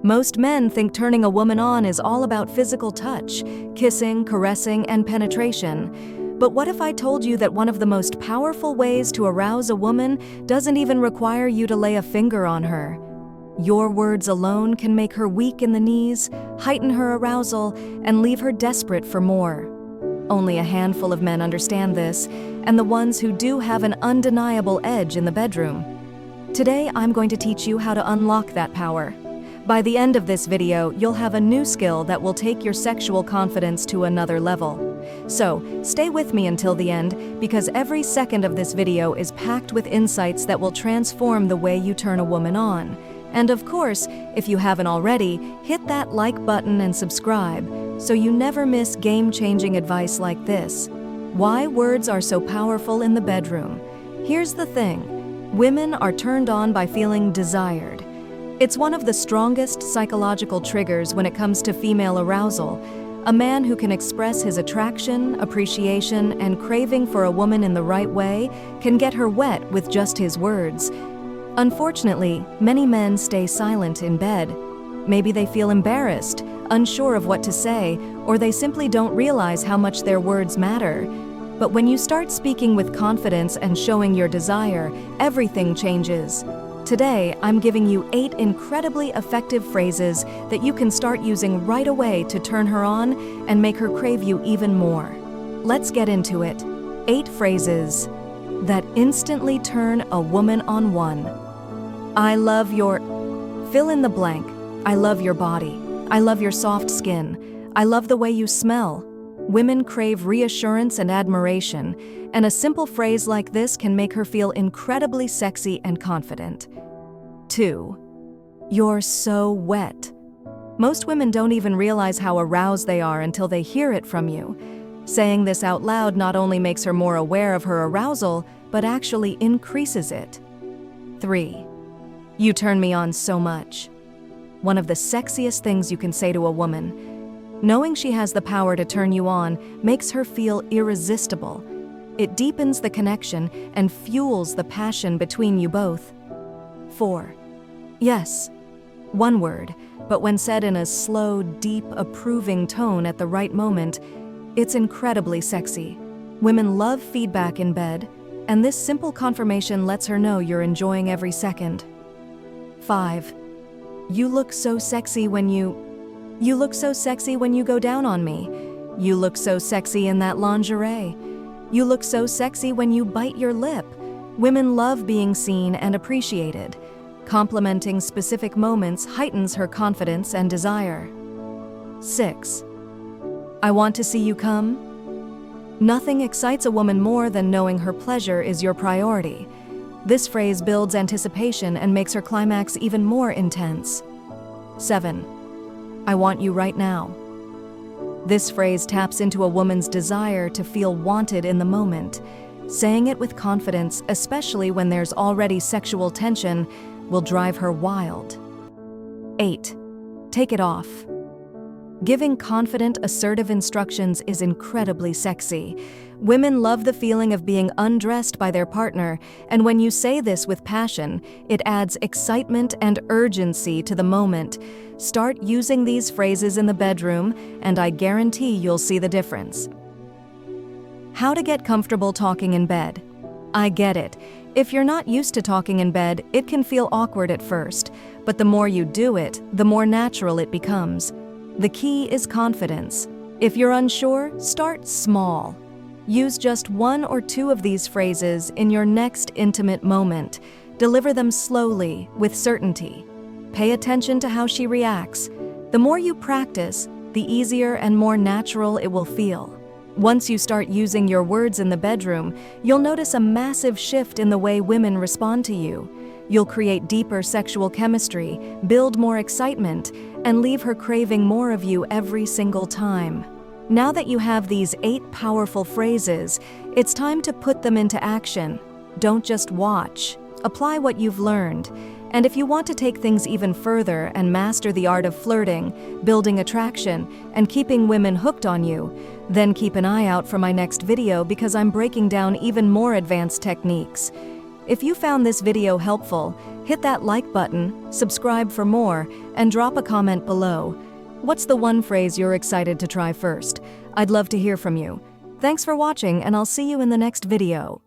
Most men think turning a woman on is all about physical touch, kissing, caressing, and penetration. But what if I told you that one of the most powerful ways to arouse a woman doesn't even require you to lay a finger on her? Your words alone can make her weak in the knees, heighten her arousal, and leave her desperate for more. Only a handful of men understand this, and the ones who do have an undeniable edge in the bedroom. Today, I'm going to teach you how to unlock that power. By the end of this video, you'll have a new skill that will take your sexual confidence to another level. So, stay with me until the end, because every second of this video is packed with insights that will transform the way you turn a woman on. And of course, if you haven't already, hit that like button and subscribe, so you never miss game-changing advice like this. Why words are so powerful in the bedroom. Here's the thing. Women are turned on by feeling desired. It's one of the strongest psychological triggers when it comes to female arousal. A man who can express his attraction, appreciation, and craving for a woman in the right way can get her wet with just his words. Unfortunately, many men stay silent in bed. Maybe they feel embarrassed, unsure of what to say, or they simply don't realize how much their words matter. But when you start speaking with confidence and showing your desire, everything changes. Today, I'm giving you 8 incredibly effective phrases that you can start using right away to turn her on and make her crave you even more. Let's get into it. 8 phrases that instantly turn a woman on one. I love your... Fill in the blank. I love your body. I love your soft skin. I love the way you smell. Women crave reassurance and admiration, and a simple phrase like this can make her feel incredibly sexy and confident. 2. You're so wet. Most women don't even realize how aroused they are until they hear it from you. Saying this out loud not only makes her more aware of her arousal, but actually increases it. 3. You turn me on so much. One of the sexiest things you can say to a woman. Knowing she has the power to turn you on makes her feel irresistible. It deepens the connection and fuels the passion between you both. 4. Yes. One word, but when said in a slow, deep, approving tone at the right moment, it's incredibly sexy. Women love feedback in bed, and this simple confirmation lets her know you're enjoying every second. 5. You look so sexy when you go down on me. You look so sexy in that lingerie. You look so sexy when you bite your lip. Women love being seen and appreciated. Complimenting specific moments heightens her confidence and desire. 6. I want to see you come. Nothing excites a woman more than knowing her pleasure is your priority. This phrase builds anticipation and makes her climax even more intense. 7. I want you right now. This phrase taps into a woman's desire to feel wanted in the moment. Saying it with confidence, especially when there's already sexual tension, will drive her wild. 8. Take it off. Giving confident, assertive instructions is incredibly sexy. Women love the feeling of being undressed by their partner, and when you say this with passion, it adds excitement and urgency to the moment. Start using these phrases in the bedroom, and I guarantee you'll see the difference. How to get comfortable talking in bed. I get it. If you're not used to talking in bed, it can feel awkward at first, but the more you do it, the more natural it becomes. The key is confidence. If you're unsure, start small. Use just 1 or 2 of these phrases in your next intimate moment. Deliver them slowly, with certainty. Pay attention to how she reacts. The more you practice, the easier and more natural it will feel. Once you start using your words in the bedroom, you'll notice a massive shift in the way women respond to you. You'll create deeper sexual chemistry, build more excitement, and leave her craving more of you every single time. Now that you have these 8 powerful phrases, it's time to put them into action. Don't just watch. Apply what you've learned. And if you want to take things even further and master the art of flirting, building attraction, and keeping women hooked on you, then keep an eye out for my next video because I'm breaking down even more advanced techniques. If you found this video helpful, hit that like button, subscribe for more, and drop a comment below. What's the one phrase you're excited to try first? I'd love to hear from you. Thanks for watching, and I'll see you in the next video.